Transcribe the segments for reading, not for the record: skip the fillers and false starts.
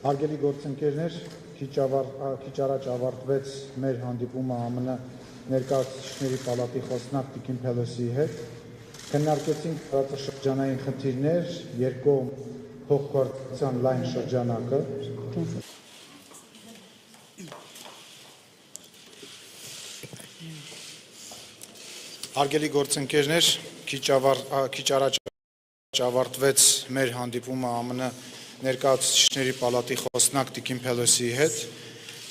Արգելի գործընկերներ, քիչ առաջ ավարտվեց մեր հանդիպումը ԱՄՆ ներկայացուցիչների պալատի խոսնակ Նենսի Փելոսի հետ։ Քննարկեցինք տարածաշրջանային խնդիրներ, երկկողմ փոխգործակցության լայն շրջանակը։ Արգելի գործընկերներ, քիչ առաջ ավարտվեց մեր հանդիպումը ԱՄՆ ներկայացուցիչների պալատի խոսնակ Նենսի Փելոսի հետ։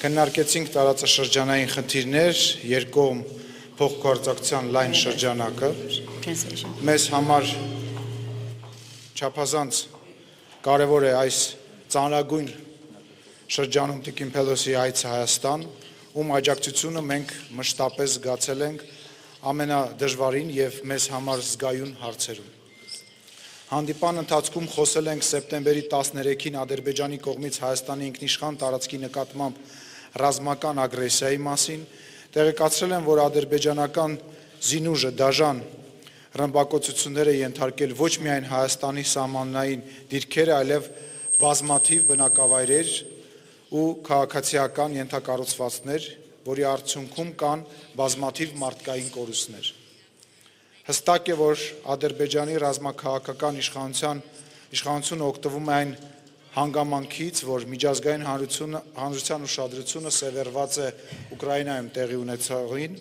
Քննարկեցինք տարածաշրջանային խնդիրներ, երկկողմ փոխգործակցության լայն շրջանակը։ Մեզ համար չափազանց կարևոր է այս ծանրագույն շրջանում Նենսի Փելոսի այցը Հայաստան, ում աջակցությունը մենք մշտապես զգացել ենք ամենադժվարին եւ մեզ համար զգայուն հարցերում։ Հանդիպան ընթացքում խոսել ենք սեպտեմբերի 13-ին Ադրբեջանի կողմից Հայաստանի ինքնիշխան տարածքի նկատմամբ ռազմական ագրեսիայի մասին, տեղեկացրել են, որ ադրբեջանական զինուժը դաժան ռմբակոծություններ է ենթարկել ոչ միայն Հայաստանի սահմանային դիրքերը, այլև բազմաթիվ բնակավայրեր ու քաղաքացիական ենթակառուցվածքներ, որի արդյունքում կան բազմաթիվ մարդկային կորուստներ։ Հստակ է, որ Ադրբեջանի ռազմաքաղաքական իշխանությունը օգտվում է այն հանգամանքից, որ միջազգային հանրության ուշադրությունը սևեռված է Ուկրաինայում տեղի ունեցողին,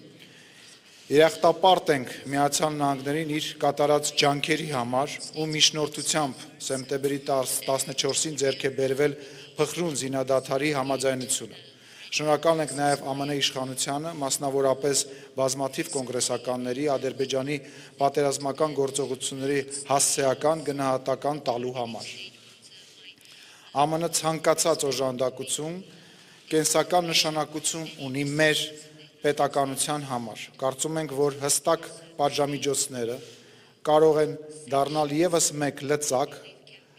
երախտապարտ ենք Միացյալ Նահանգներին իր կատարած ջանքերի համար ու միջնորդությամբ սեպտեմբերի 14-ին ձեռք է բերվել փխրուն զինադադարի համաձայնությունը։ Շնորհակալ ենք նաև ԱՄՆ իշխանությանը, մասնավորապես բազմաթիվ կոնգրեսականների Ադրբեջանի պատերազմական գործողությունների հասցեական գնահատական տալու համար։ ԱՄՆ ցանկացած օժանդակություն կենսական նշանակություն ունի մեր պետականության համար։ Կարծում ենք, որ հստակ պատժամիջոցները կարող են դառնալ ևս մեկ լծակ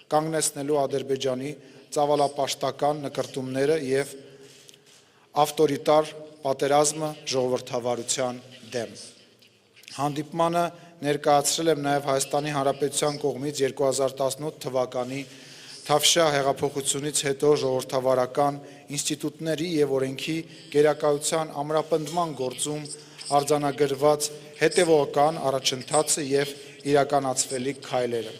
կանգնեցնելու Ադրբեջանի ծավալապաշտական նկրտումները եւ ավտորիտար պատերազմը ժողովրդավարության դեմ։ Հանդիպմանը ներկայացրել եմ նաև Հայաստանի Հանրապետության կողմից 2018 թվականի Թավշյա հեղափոխությունից հետո ժողովրդավարական ինստիտուտների եւ օրենքի գերակայության ամրապնդման գործում արձանագրված հետևողական առաջընթացը եւ իրականացվելիք քայլերը։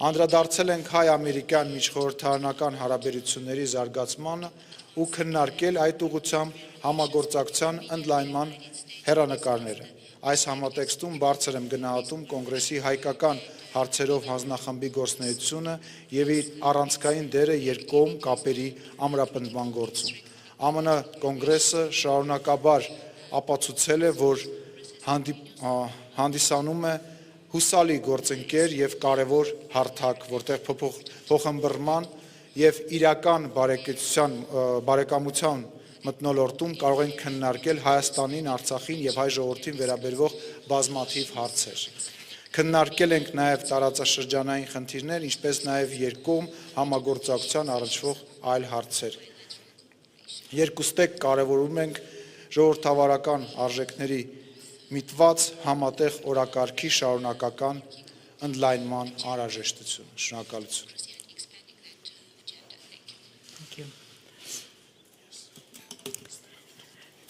Անդրադարձել ենք հայ-ամերիկյան միջխորհրդարանական հարաբերությունների զարգացմանը ու քննարկել այդ ուղղությամբ համագործակցության ընդլայնման հեռանկարները։ Այս համատեքստում բարձր եմ գնահատում կոնգրեսի հայկական հարցերով հանձնախմբի գործունեությունը եւ իր առանցքային դերը երկկողմ կապերի ամրապնդման գործում։ ԱՄՆ կոնգրեսը շարունակաբար ապացուցել է, որ հանդիսանում է հուսալի գործընկեր եւ կարեւոր հարթակ, որտեղ փոխհմբռնման եւ իրական բարեկամության մթնոլորտում կարող են քննարկել Հայաստանին, Արցախին եւ հայ ժողովրդին վերաբերող բազմաթիվ հարցեր։ Քննարկել ենք նաեւ տարածաշրջանային խնդիրներ, ինչպես նաեւ երկկողմ համագործակցության առնչվող այլ հարցեր։ Երկուստեք կարևորում ենք ժողովրդավարական արժեքների միտված համատեղ օրակարգի շարունակական ընդլայնման անհրաժեշտությունը։ Շնորհակալություն։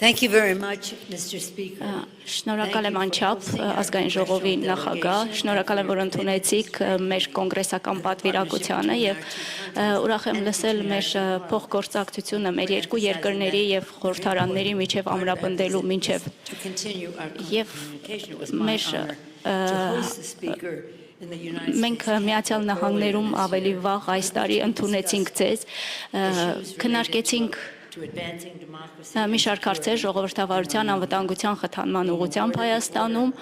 Thank you very much, Mr. Speaker. Շնորհակալ եմ անչափ ազգային ժողովի նախագահ, շնորհակալ եմ, որ ընդունեցիք մեր կոնգրեսական պատվիրակությանը եւ ուրախ եմ լսել մեր փոխգործակցությունը մեր երկու երկրների եւ խորհրդարանների միջև ամրապնդելու միջև եւ մեր մենք Միացյալ Նահանգներում ավելի վաղ այս տարի ընդունեցինք ձեզ, քննարկեցինք մի շարք հարցեր ժողովրդավարության անվտանգության խթանման ուղղությամբ Հայաստանում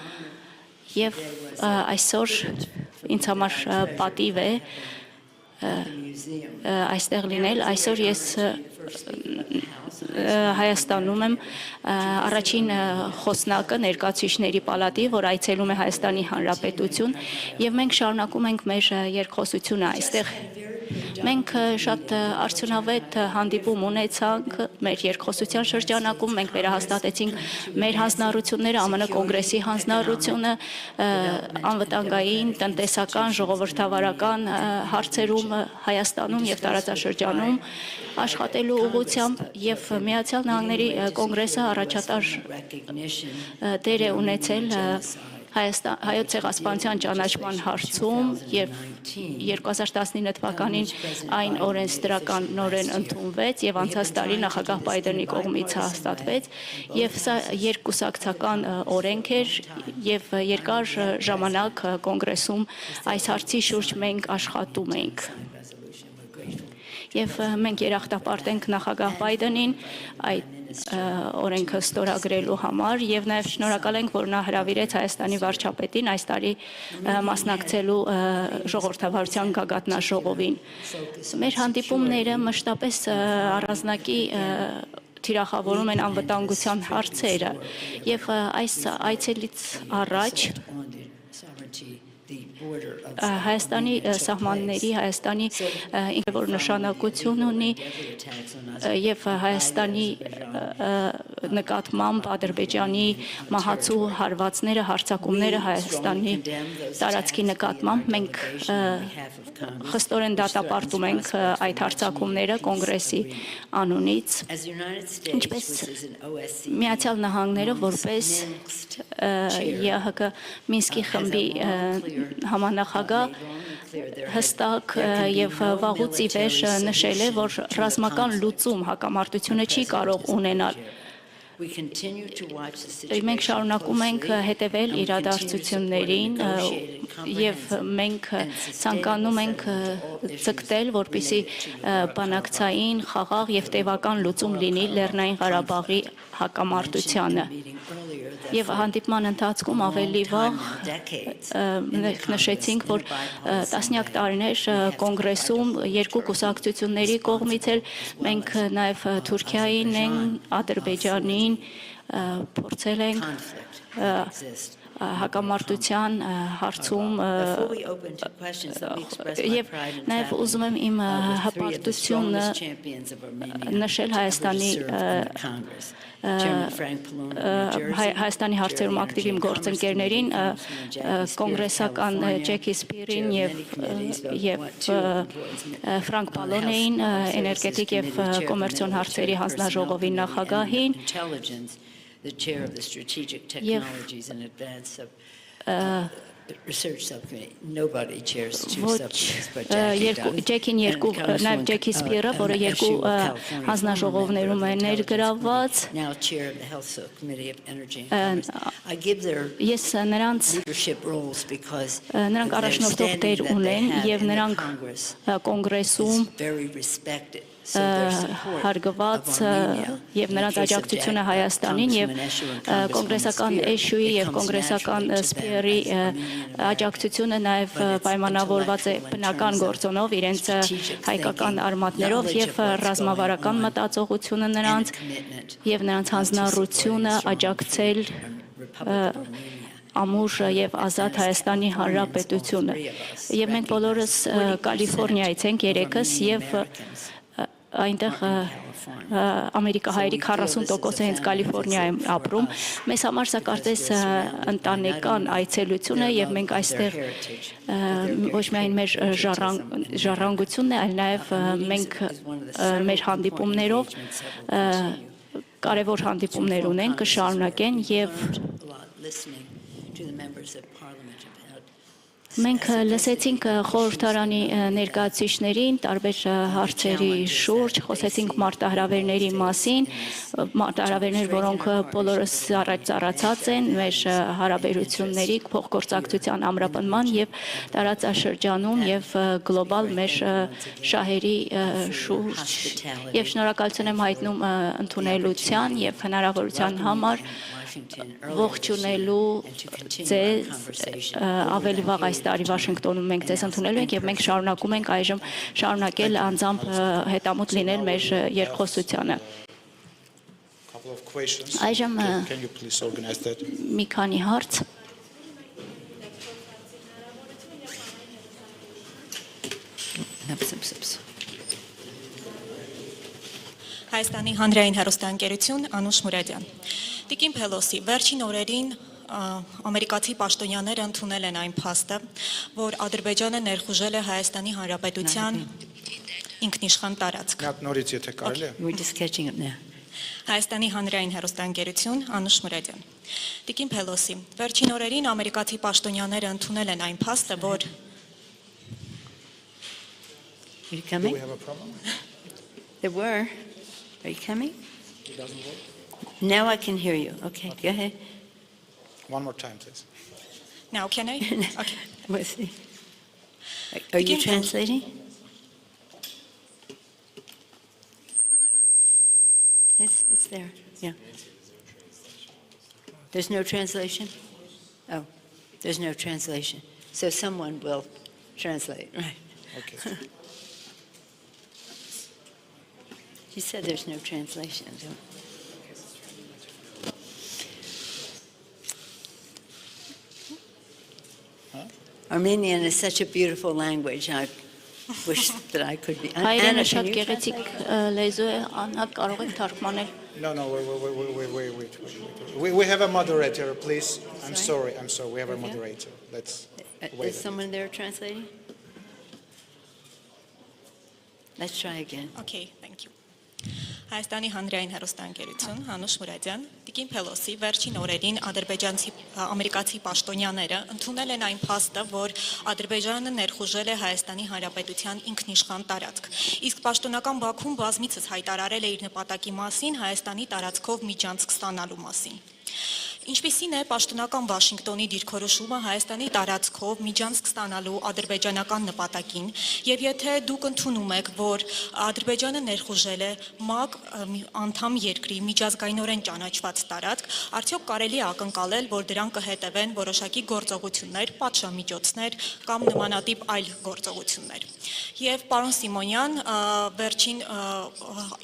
եւ այսօր ինձ համար պատիվ է այստեղ լինել։ Այսօր ես Հայաստանում եմ առաջին խոսնակը ներկայացուցիչների պալատի, որ այցելում է Հայաստանի Հանրապետություն եւ մենք շարունակում ենք մեր երկխոսությունը այստեղ։ Մենք շատ արդյունավետ հանդիպում ունեցանք մեր երկխոսության շրջանակում, մենք վերահաստատեցինք մեր հանձնառությունները, ԱՄՆ կոնգրեսի հանձնառությունը, անվտանգային, տնտեսական, ժողովրդավարական հարցերում Հայաստանում եւ տարածաշրջանում աշխատելու ուղղությամբ եւ Միացյալ Նահանգների կոնգրեսը առաջատար դեր է ունեցել Հայոց ցեղասպանության ճանաչման հարցում եւ 2019 թվականին այն օրենսդրական նորեն ընդունվեց եւ անցած տարի նախագահ Բայդենի կողմից հաստատվեց եւ սա երկկուսակցական օրենք էր եւ երկար ժամանակ կոնգրեսում այս հարցի շուրջ մենք աշխատում ենք եւ մենք երախտապարտ ենք նախագահ Բայդենին այդ օրենքը ստորագրելու համար եւ նաեւ շնորհակալ ենք, որ նա հրավիրեց Հայաստանի վարչապետին այս տարի մասնակցելու ժողովրդավարության գագաթնաժողովին։ Մեր հանդիպումները մշտապես առանձնակի թիրախավորում են անվտանգության հարցերը եւ այս այցելից առաջ Հայաստանի սահմանների, Հայաստանի ինքնավոր նշանակություն ունի եւ Հայաստանի նկատմամբ Ադրբեջանի մահացու հարվածները, հարձակումները Հայաստանի տարածքի նկատմամբ մենք խստորեն դատապարտում ենք այդ հարձակումները կոնգրեսի անունից, ինչպես Միացյալ Նահանգները որպես ԵԱՀԿ Մինսկի խմբի համանախագահ հստակ եւ վաղուց ի վեր նշել է, որ ռազմական լուծում հակամարտությունը չի կարող ունենալ։ Մենք շարունակում ենք հետևել իրադարձություններին եւ մենք ցանկանում ենք ցկտել, որպեսզի բանակցային, խաղաղ եւ տևական լուծում լինի Լեռնային Ղարաբաղի հակամարտությանը։ Եվ հանդիպման ընթացքում ավելի վաղ նշեցինք, որ տասնյակ տարիներ կոնգրեսում երկու կուսակցությունների կողմից էլ մենք նաև Թուրքիային են, Ադրբեջանին փորձել ենք հակամարտության հարցում եւ նաեւ ուզում եմ իմ հպարտությունը նշել Հայաստանի հարցերում ակտիվ իմ գործընկերներին, կոնգրեսական Ջեքի Սպիրին եւ Ֆրանկ Պալոնեին, էներգետիկ եւ կոմերցիոն հարցերի հանձնաժողովի նախագահին, the chair of the Strategic Technologies and Advanced Research Subcommittee. Nobody chairs two subcommittees, but Ջեքին երկու, նաև Ջեքի Սպիրը, որը երկու հանձնաժողովներում է ներգրավված։ Now chair of the Health Subcommittee of Energy and Commerce. I give their leadership roles because նրանք առաջնորդող դեր ունեն եւ նրանք կոնգրեսում very respected. հարգված եւ նրանց աջակցությունը Հայաստանին եւ կոնգրեսական էշուի եւ կոնգրեսական սպիերի աջակցությունը նաեւ պայմանավորված է բնական գործոնով իրենց հայկական արմատներով եւ ռազմավարական մտածողությունը նրանց եւ նրանց հանձնառությունը աջակցել ամուր եւ ազատ Հայաստանի Հանրապետությունը եւ մենք բոլորս Կալիֆոռնիայից ենք երեքս եւ այնտեղ ամերիկահայերի 40% հենց Կալիֆոռնիայում ապրում։ Մեզ համար սա կարծես ընտանեկան այցելություն է եւ մենք այստեղ ոչ միայն մեր ժառանգությունն է, այլ նաեւ մենք մեր հանդիպումներով կարևոր հանդիպումներ ունենք, կշարունակեն եւ մենք լսեցինք խորհրդարանի ներկայացուցիչներին տարբեր հարցերի շուրջ, խոսեցինք մարտահրավերների մասին, մարտահրավերներ, որոնք բոլորս առաջ ծառացած են մեր հարաբերությունների փոխգործակցության ամրապնման եւ տարածաշրջանում եւ գլոբալ մեր շահերի շուրջ եւ շնորհակալություն եմ հայտնում ընդունելության եւ հնարավորության համար ողջունելու ձեզ ավելի վաղ այս տարի Վաշինգտոնում մենք ձեզ ընդունելու ենք եւ մենք շարունակում ենք այժմ շարունակել անձամբ հետամուտ լինել մեր երկխոսությանը։ Այժմ մի քանի հարց։ Հայաստանի Հանրային հեռուստաընկերություն Անուշ Մուրադյան։ Տիկին Փելոսի, վերջին օրերին ամերիկացի պաշտոնյաները ընդունել են այն փաստը, որ Ադրբեջանը ներխուժել է Հայաստանի Հանրապետության ինքնիշխան տարածք։ Նորից եթե կարելի է։ We're just catching up now. Հայաստանի Հանրային հեռուստաընկերություն Անուշ Մուրադյան։ Տիկին Փելոսի, վերջին օրերին ամերիկացի պաշտոնյաները ընդունել են այն փաստը, որ Are you coming? Do we have a problem? There were. Are you coming? It doesn't work? Now I can hear you. Okay, go ahead. One more time, please. now can I? Okay. We'll see. Are you translating? It's there. Yeah. There's no translation? Oh, there's no translation. So someone will translate, right? Okay. You said there's no translation. Armenian is such a beautiful language. I wish that I could be. Հայերենը Anna, շատ can you գեղեցիկ լեզու է, Աննա կարող եք թարգմանել։ No, wait. We have a moderator, please. I'm sorry. We have a moderator. Let's wait. Is someone there translating? Let's try again. Okay, thank you. Հայաստանի Հանրային հեռուստաընկերություն Անուշ Մուրադյան, Տիկին Փելոսի, վերջին օրերին ամերիկացի պաշտոնյաները ընդունել են այն փաստը, որ Ադրբեջանը ներխուժել է Հայաստանի Հանրապետության ինքնիշխան տարածք։ Իսկ պաշտոնական Բաքուն բազմիցս հայտարարել է իր նպատակի մասին Հայաստանի տարածքով միջանցք ստանալու մասին։ Ինչպիսին է պաշտոնական Վաշինգտոնի դիրքորոշումը Հայաստանի տարածքով միջանցք ստանալու ադրբեջանական նպատակին, եւ եթե դուք ընդունում եք, որ Ադրբեջանը ներխուժել է ՄԱԿ անդամ երկրի միջազգայինորեն ճանաչված տարածք, արդյոք կարելի է ակնկալել, որ դրան կհետևեն որոշակի գործողություններ, պատշամիջոցներ կամ նմանատիպ այլ գործողություններ։ Եվ պարոն Սիմոնյան, վերջին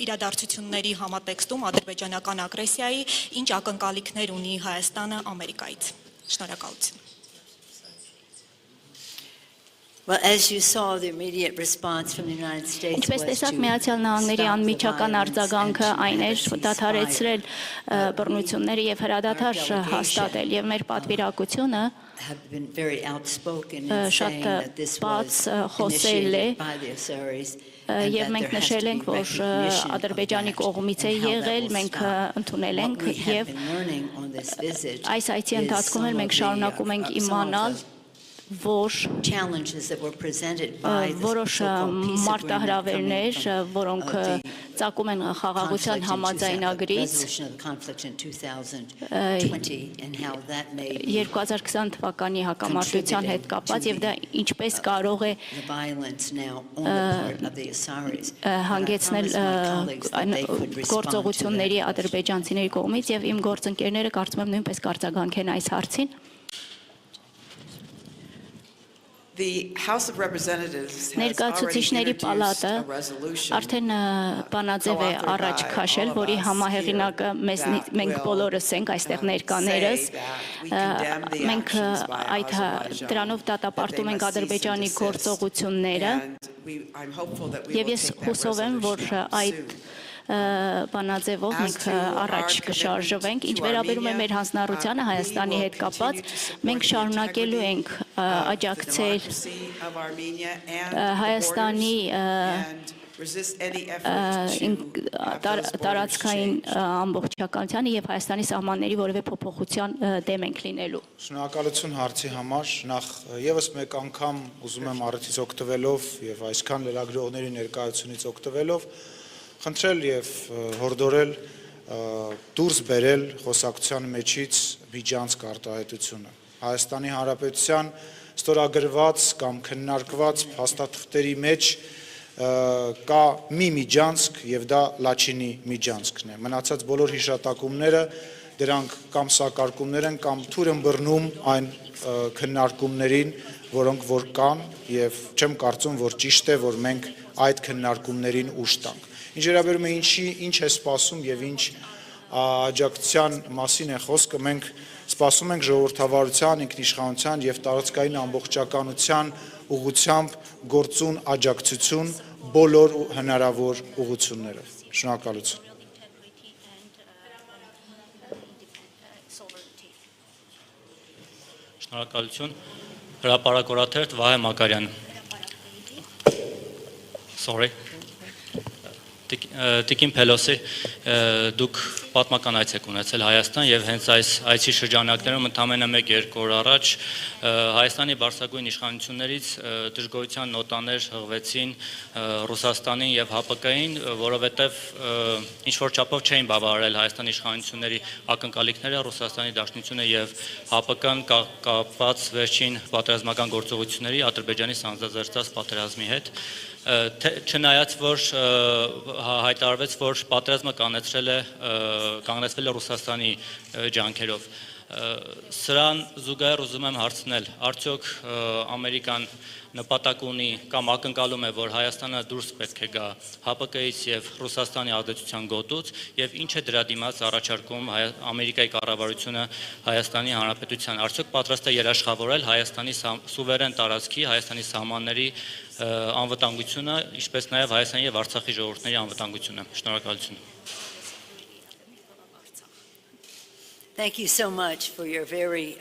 իրադարձությունների համատեքստում ադրբեջանական ագրեսիայի ինչ ակնկալիքներ ունի Հայաստանը Ամերիկայից։ Շնորհակալություն։ Well, as you saw, the immediate response from the United States Ինչպես was տեսակ, to Միացյալ Նահանգների stop the անմիջական violence արձագանքը and այն էր to դադարեցրել բռնությունները եւ հրադադար հաստատել եւ մեր պատվիրակությունը have been very outspoken in շատ saying that this բաց was խոսել է initiated by the Azeris եւ մենք նշել ենք, որ Ադրբեջանի կողմից է եղել, մենք ընդունել ենք եւ այս այցի ընթացքում էլ մենք շարունակում ենք իմանալ, որ որոշ մարտահրավերներ, որոնք ծագում են խաղաղության համաձայնագրից 2020 թվականի հակամարտության հետ կապված եւ դա ինչպես կարող է հանգեցնել գործողությունների ադրբեջանցիների կողմից եւ իմ գործընկերները կարծում եմ նույնպես կարձագանքեն այս հարցին։ Ներկայացուցիչների պալատը արդեն բանաձև է առաջ քաշել, որի համահեղինակը մենք բոլորս ենք այստեղ ներկաներս։ Մենք դրանով դատապարտում ենք Ադրբեջանի գործողությունները եւ ես հուսով եմ, որ այդ բանաձևով մենք առաջ կշարժվենք։ Ինչ վերաբերում է մեր հանձնառությանը Հայաստանի հետ կապված, մենք շարունակելու ենք աջակցել Հայաստանի տարածքային ամբողջականությանը եւ Հայաստանի սահմանների որևէ փոփոխության դեմ ենք լինելու։ Շնորհակալություն հարցի համար։ Նախ եւս մեկ անգամ ուզում եմ առիթից օգտվելով եւ այսքան լրագրողների ներկայությունից օգտվելով խնդրել եւ հորդորել դուրս բերել խոսակցության մեջից միջանցք արտահայտությունը։ Հայաստանի Հանրապետության ստորագրված կամ քննարկված փաստաթղթերի մեջ կա մի միջանցք եւ դա Լաչինի միջանցքն է։ Մնացած բոլոր հիշատակումները դրանք կամ սակարկումներ են կամ թույլ են բռնում այն քննարկումներին, որոնք որ կան եւ չեմ կարծում, որ ճիշտ է, որ մենք այդ քննարկումներին ուշ տանք։ Ինչ վերաբերում է ինչ է սպասում եւ ինչ աջակցության մասին է խոսքը, մենք սպասում ենք ժողովրդավարության, ինքնիշխանության եւ տարածքային ամբողջականության ուղղությամբ գործուն աջակցություն բոլոր հնարավոր ուղղություններով։ Շնորհակալություն։ Շնորհակալություն։ Հրապարակորաթերթ Վահե Մակարյան։ Sorry. Տիկին Փելոսի, դուք պատմական այց եք ունեցել Հայաստան եւ հենց այս այցի շրջանակներում ընդամենը 1-2 օր առաջ Հայաստանի բարձրագույն իշխանություններից դժգոհության նոտաներ հղվեցին Ռուսաստանին եւ ՀԱՊԿ-ին, որովհետեւ ինչ որ չափով չէին բավարարել Հայաստանի իշխանությունների ակնկալիքները, Ռուսաստանի Դաշնությունը եւ ՀԱՊԿ-ն կապված վերջին պատերազմական գործողությունների Ադրբեջանի սանձազերծած պատերազմի հետ չնայած որ հայտարարվեց, որ պատերազմը կանգնեցվել է Ռուսաստանի ջանքերով։ Սրան զուգահեռ ուզում եմ հարցնել, արդյոք Ամերիկան նպատակ ունի կամ ակնկալում է, որ Հայաստանը դուրս պետք է գա ՀԱՊԿ-ից եւ Ռուսաստանի ազդեցության գոտուց եւ ինչ է դրա դիմաց առաջարկում Ամերիկայի կառավարությունը Հայաստանի Հանրապետության, արդյոք պատրաստ է երաշխավորել Հայաստանի սուվերեն տարածքի, Հայաստանի սահմանների անվտանգությունը, ինչպես նաև Հայաստանի եւ Արցախի ժողովուրդների անվտանգությունը։ Շնորհակալություն։ Thank you so much for your very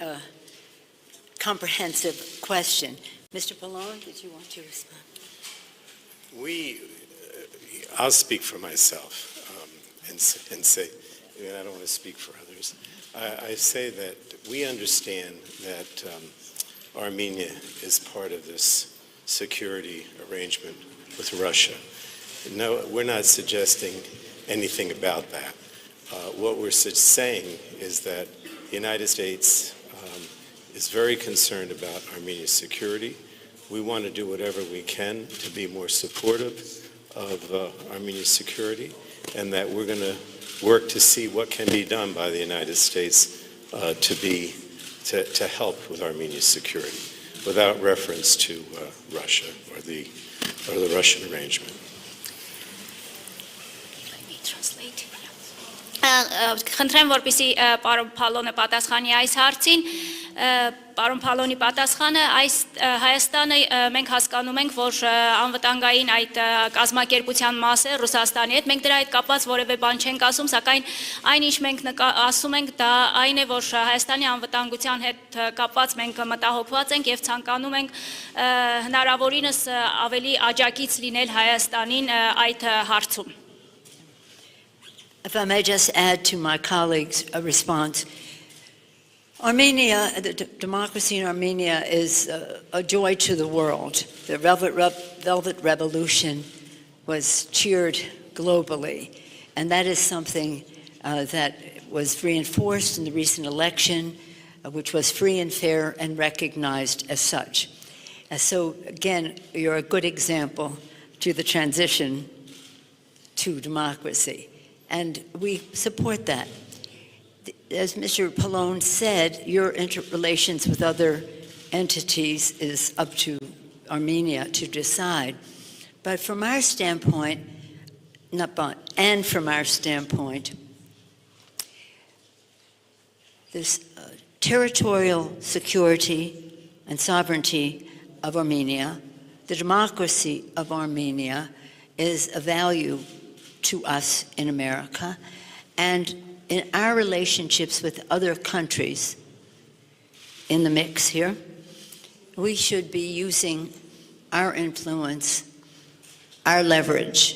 comprehensive question. Mr. Pallone, did you want to respond? I'll speak for myself and say, I don't want to speak for others. I say that we understand that Armenia is part of this security arrangement with Russia. No, we're not suggesting anything about that. What we're saying is that the United States is very concerned about Armenia's security. We want to do whatever we can to be more supportive of Armenia's security, and that we're going to work to see what can be done by the United States to help with Armenia's security, without reference to Russia or the Russian arrangement. Խնդրեմ, որպեսզի պարոն Փալոնը պատասխանի այս հարցին, պարոն Փալոնի պատասխանը, այս Հայաստանը մենք հասկանում ենք, որ անվտանգային այդ կազմակերպության մաս է Ռուսաստանի հետ, մենք դրա հետ կապված որևէ բան չենք ասում, սակայն այն ինչ մենք ասում ենք, դա այն է, որ Հայաստանի անվտանգության հետ կապված մենք մտահոգված ենք եւ ցանկանում ենք հնարավորինս ավելի աջակից լինել Հայաստանին այդ հարցում։ If I may just add to my colleagues' response, Armenia, the democracy in Armenia is a joy to the world. The Velvet Revolution was cheered globally, and that is something that was reinforced in the recent election, which was free and fair and recognized as such. So again, you're a good example to the transition to democracy. And we support that. As Mr. Pallone said, your interrelations with other entities is up to Armenia to decide. But from our standpoint, this territorial security and sovereignty of Armenia, the democracy of Armenia is a value to us in America, and in our relationships with other countries in the mix here, we should be using our influence, our leverage,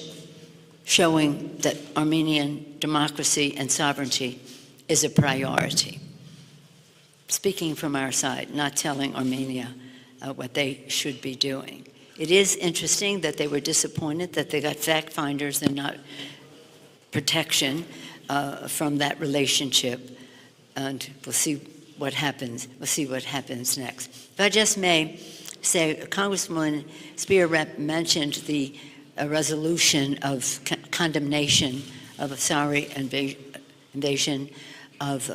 showing that Armenian democracy and sovereignty is a priority. Speaking from our side, not telling Armenia what they should be doing. It is interesting that they were disappointed that they got fact finders and not protection from that relationship, and we'll see what happens. We'll see what happens next. If I just may say, Congresswoman Spear-Rep mentioned the resolution of condemnation of a sorry invasion of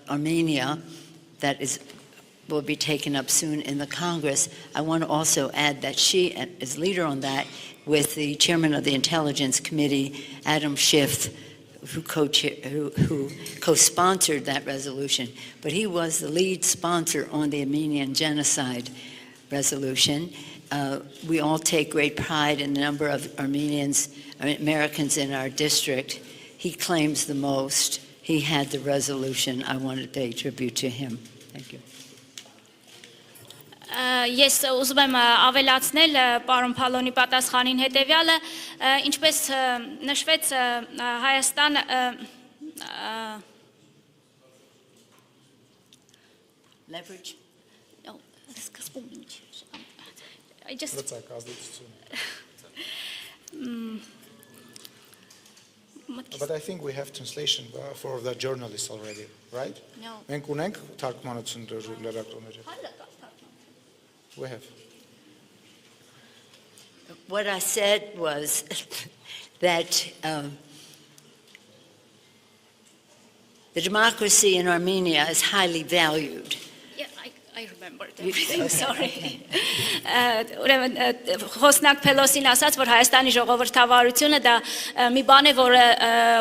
Armenia that will be taken up soon in the Congress. I want to also add that she is leader on that with the chairman of the Intelligence Committee, Adam Schiff, who co-sponsored that resolution. But he was the lead sponsor on the Armenian genocide resolution. we all take great pride in the number of Americans in our district. He claims the most. He had the resolution. I want to pay tribute to him. Thank you. Ես ուզում եմ ավելացնել պարոն Փալոնի պատասխանին հետևյալը, ինչպես նշվեց Հայաստան Leverage. No, սկզբում ինչ I just But I think we have translation for the journalists already, right? No. Մենք ունենք թարգմանություն լրագրողների։ We have. What I said was that the democracy in Armenia is highly valued. Yeah, I remember everything, sorry. Ուրեմն խոսնակ Փելոսին ասաց, որ Հայաստանի ժողովրդավարությունը դա մի բան է, որը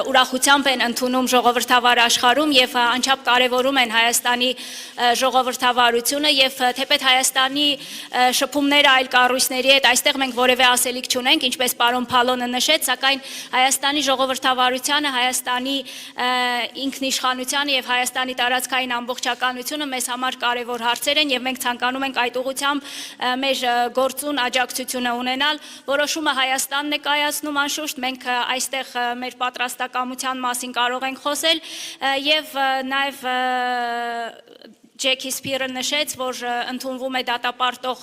ուրախությամբ են ընդունում ժողովրդավար աշխարհում եւ անչափ կարեւորում են Հայաստանի ժողովրդավարությունը եւ թեպետ Հայաստանի շփումները այլ կառույցների հետ այստեղ մենք որևէ ասելիք չունենք, ինչպես պարոն Փալոնը նշեց, սակայն Հայաստանի ժողովրդավարությունը, Հայաստանի ինքնիշխանությունը եւ Հայաստանի տարածքային ամբողջականությունը մեզ համար կարեւոր հարցեր են եւ մենք ցանկանում ենք այդ ուղղությամբ մեր գործուն աջակցությունը ունենալ, որոշումը Հայաստանն է կայացնում անշուշտ, մենք այստեղ մեր պատրաստակամության մասին կարող ենք խոսել եւ նաեւ Ջեքի Սփիրը նշեց, որ ընդունվում է դատապարտող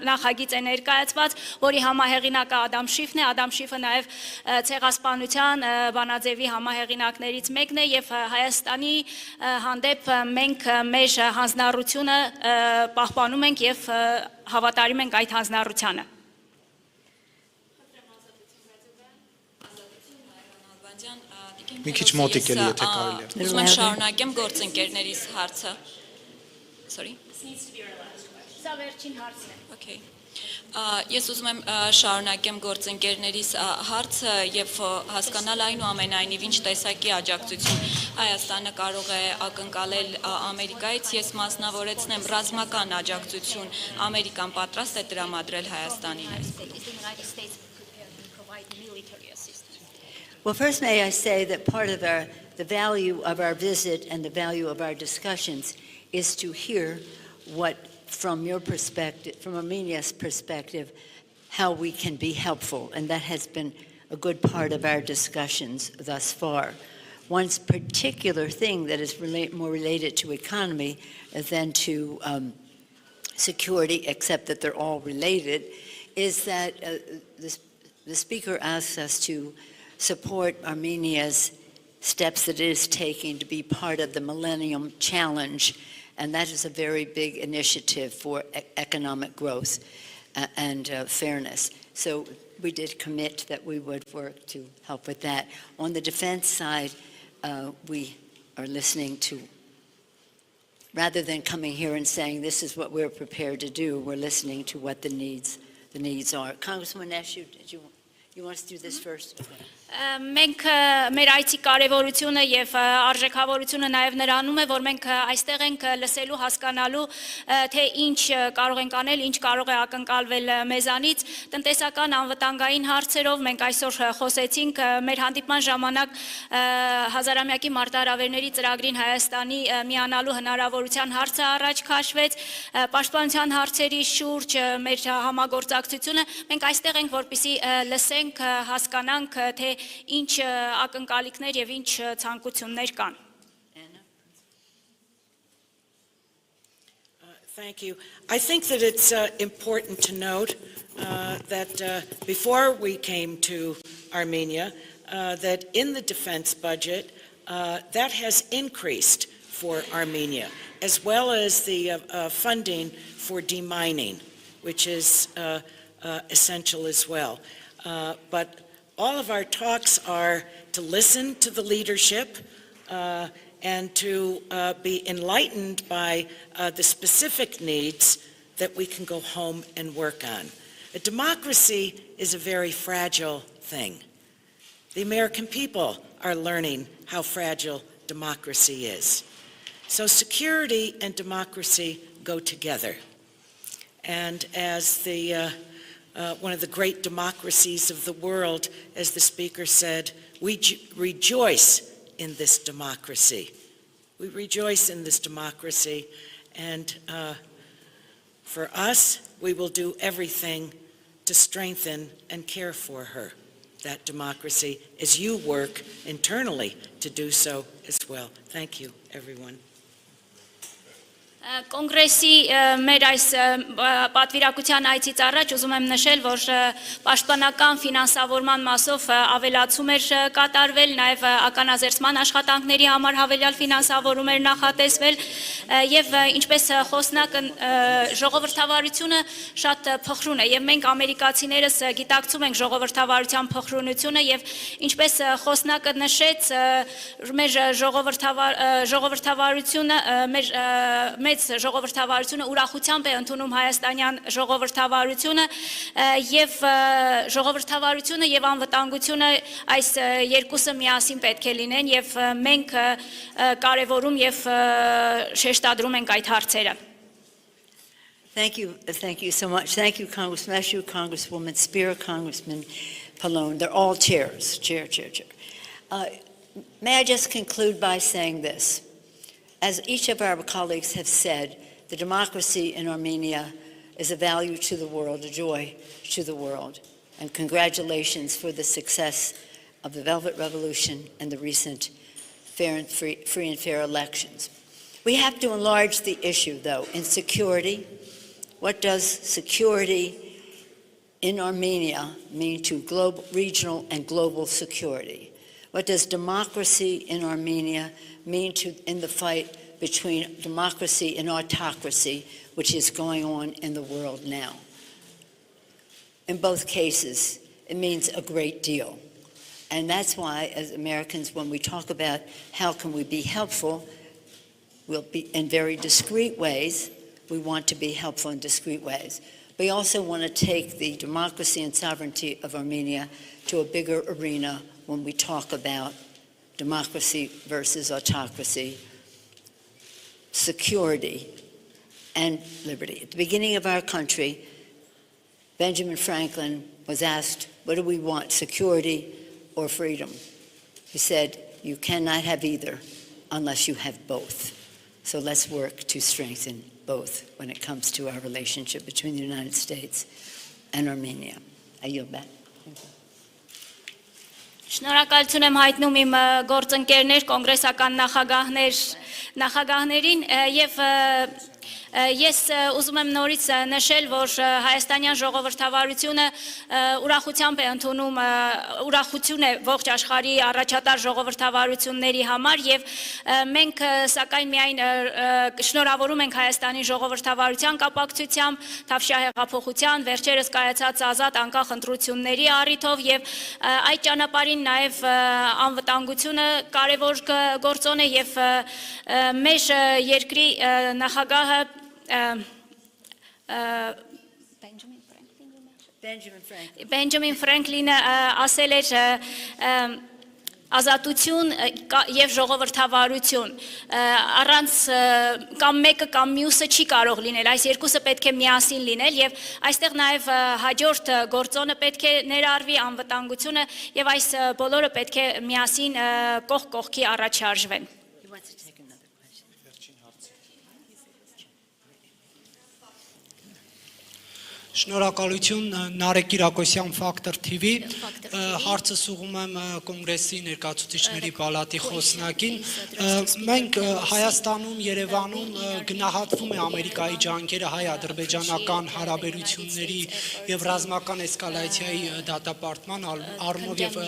նախագիծ է ներկայացված, որի համահեղինակը Ադամ Շիֆն է, Ադամ Շիֆը նաև ցեղասպանության բանաձևի համահեղինակներից մեկն է եւ Հայաստանի հանդեպ մենք մեր հանձնառությունը պահպանում ենք եւ հավատարիմ ենք այդ հանձնառությանը։ Մի քիչ մոտիկ էլի եթե կարելի է։ Ուզում եմ շարունակեմ գործընկերներիս հարցը։ Sorry. Սա վերջին հարցն է։ Okay. Ես ուզում եմ շարունակեմ գործընկերներիս հարցը եւ հասկանալ այնուամենայնիվ ինչ տեսակի աջակցություն Հայաստանը կարող է ակնկալել Ամերիկայից, ես մասնավորեցնեմ ռազմական աջակցություն Ամերիկան պատրաստ է տրամադրել Հայաստանին։ Well, first may I say that part of the value of our visit and the value of our discussions is to hear what, from your perspective, from Armenia's perspective, how we can be helpful. And that has been a good part of our discussions thus far. One particular thing that is more related to economy than to security, except that they're all related, is that the speaker asks us to support Armenia's steps that it is taking to be part of the Millennium Challenge, and that is a very big initiative for economic growth and fairness. So we did commit that we would work to help with that. On the defense side, we are listening to, rather than coming here and saying this is what we're prepared to do, we're listening to what the needs are. Congresswoman Eshu, you want us to do this first? Okay. Մենք մեր այցի կարևորությունը եւ արժեքավորությունը նաեւ նրանում է, որ մենք այստեղ ենք լսելու, հասկանալու, թե ինչ կարող ենք անել, ինչ կարող է ակնկալվել մեզանից, տնտեսական անվտանգային հարցերով մենք այսօր խոսեցինք մեր հանդիպման ժամանակ հազարամյակի մարտահրավերների ծրագրին Հայաստանի միանալու հնարավորության հարցը առաջ քաշվեց, պաշտպանության հարցերի շուրջ մեր համագործակցությունը, մենք այստեղ ենք, որպեսզի լսենք, հասկանանք, թե ինչ ակնկալիքներ եւ ինչ ցանկություններ կան։ Thank you. I think that it's important to note that before we came to Armenia, that in the defense budget, that has increased for Armenia, as well as the funding for demining, which is essential as well. But all of our talks are to listen to the leadership and to be enlightened by the specific needs that we can go home and work on. A democracy is a very fragile thing. The American people are learning how fragile democracy is. So security and democracy go together. and as one of the great democracies of the world, as the speaker said, we rejoice in this democracy. We rejoice in this democracy, and for us, we will do everything to strengthen and care for her, that democracy, as you work internally to do so as well. Thank you, everyone. Կոնգրեսի մեր այս պատվիրակության այցից առաջ ուզում եմ նշել, որ պաշտպանական ֆինանսավորման մասով ավելացում էր կատարվել, նաև ականազերծման աշխատանքների համար հավելյալ ֆինանսավորում էր նախատեսվել, եւ ինչպես խոսնակը ժողովրդավարությունը շատ փխրուն է, եւ մենք ամերիկացիներս գիտակցում ենք ժողովրդավարության փխրունությունը, եւ ինչպես խոսնակը նշեց, մեր ժողովրդավարությունը մեծ ժողովրդավարությունը ուրախությամբ է ընդունում հայաստանյան ժողովրդավարությունը եւ ժողովրդավարությունը եւ անվտանգությունը այս երկուսը միասին պետք է լինեն եւ մենք կարեւորում եւ շեշտադրում ենք այդ հարցերը. Thank you so much. Thank you, Congressman Meshew, Congresswoman Spear, Congressman Pallone. They're all chairs. Chair. May I just conclude by saying this? As each of our colleagues have said, the democracy in Armenia is a value to the world, a joy to the world. And congratulations for the success of the Velvet Revolution and the recent free and fair elections. We have to enlarge the issue, though, in security. What does security in Armenia mean to regional and global security? What does democracy in Armenia mean in the fight between democracy and autocracy, which is going on in the world now? In both cases, it means a great deal. And that's why, as Americans, when we talk about how can we be helpful, we'll be in very discreet ways. We want to be helpful in discreet ways. We also want to take the democracy and sovereignty of Armenia to a bigger arena when we talk about democracy versus autocracy, security, and liberty. At the beginning of our country, Benjamin Franklin was asked, what do we want, security or freedom? He said, you cannot have either unless you have both. So let's work to strengthen both when it comes to our relationship between the United States and Armenia. I yield back. Շնորհակալություն եմ հայտնում իմ գործընկերներ, կոնգրեսական նախագահներին եւ ես ուզում եմ նորից նշել, որ հայաստանյան ժողովրդավարությունը ուրախությամբ է ընդունում ուրախություն է ողջ աշխարհի առաջատար ժողովրդավարությունների համար եւ մենք սակայն միայն շնորհավորում ենք Հայաստանի ժողովրդավարության կապակցությամբ Թավշյա հեղափոխության վերջերս կայացած ազատ անկախ ընտրությունների առիթով եւ այդ ճանապարհին նաեւ անվտանգությունը կարեւոր գործոն է եւ մեր երկրի նախագահը Benjamin Franklin ասել էր ազատություն եւ ժողովրդավարություն առանց կամ մեկը կամ մյուսը չի կարող լինել, այս երկուսը պետք է միասին լինել եւ այստեղ նաեւ հաջորդ գործոնը պետք է ներառվի անվտանգությունը եւ այս բոլորը պետք է միասին կողք կողքի առաջ շարժվեն. Շնորհակալություն Նարեկ Կիրակոսյան Factor TV հարցս ուղղում եմ կոնգրեսի ներկայացուցիչների պալատի խոսնակին մենք Հայաստանում Երևանում գնահատվում է Ամերիկայի ջանքերը հայ-ադրբեջանական հարաբերությունների եւ ռազմական էսկալացիայի դատապարտման առումով եւ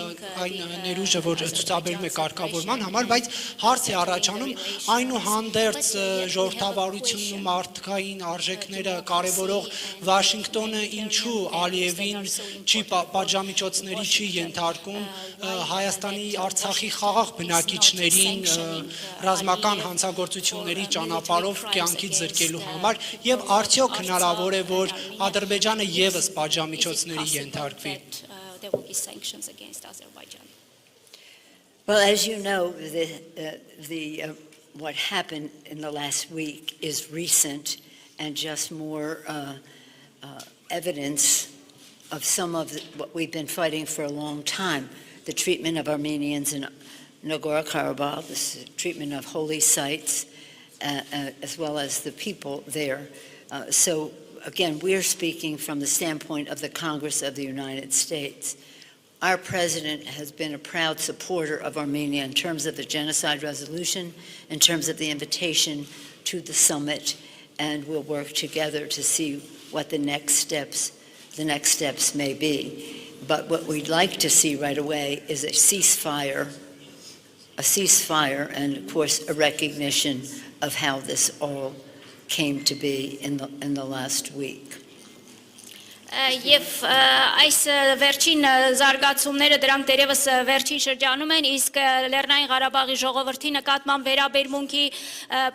այն ներուժը որ ցուցաբերում է կարգավորման համար բայց հարց է առաջանում այնուհանդերձ ժողովրդավարությունն ու մարդկային արժեքները կարևորող Վաշինգտոնը ինչու Ալիևին չի պատժամիջոցների չի ենթարկում Հայաստանի Արցախի խաղաղ բնակիչներին ռազմական հանցագործությունների ճանապարհով կյանքից զրկելու համար եւ արդյոք հնարավոր է որ Ադրբեջանը եւս պատժամիջոցների ենթարկվի Well, as you know, what happened in the last week is recent and just more evidence of some of what we've been fighting for a long time, the treatment of Armenians in Nagorno-Karabakh, the treatment of holy sites, as well as the people there. So again, we're speaking from the standpoint of the Congress of the United States. Our president has been a proud supporter of Armenia in terms of the genocide resolution, in terms of the invitation to the summit, and we'll work together to see what the next steps may be. But what we'd like to see right away is a ceasefire, and of course a recognition of how this all came to be in the last week. Եվ այս վերջին զարգացումները դրանք դերևս վերջին շրջանում են, իսկ Լեռնային Ղարաբաղի ժողովրդի նկատմամբ վերաբերմունքի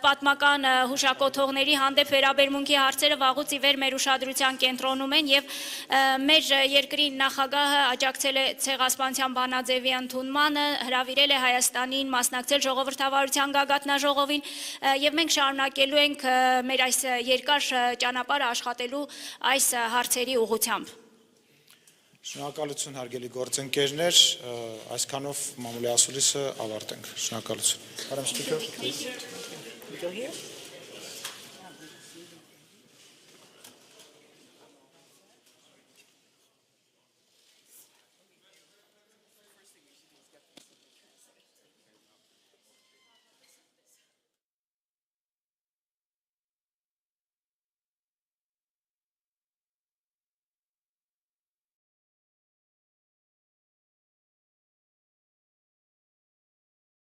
պատմական հուշակոթողների հանդեպ վերաբերմունքի հարցերը վաղուց ի վեր մեր ուշադրության կենտրոնում են եւ մեր երկրի նախագահը աջակցել է ցեղասպանության բանաձևի ընդունմանը, հրավիրել է Հայաստանին մասնակցել ժողովրդավարության գագաթնաժողովին եւ մենք շարունակելու ենք մեր այս երկար ճանապարհը աշխատելու այս հարցերի ուղղությամբ։ Շնորհակալություն հարգելի գործընկերներ, այսքանով մամուլի ասուլիսը ավարտենք։ Շնորհակալություն։ Go here.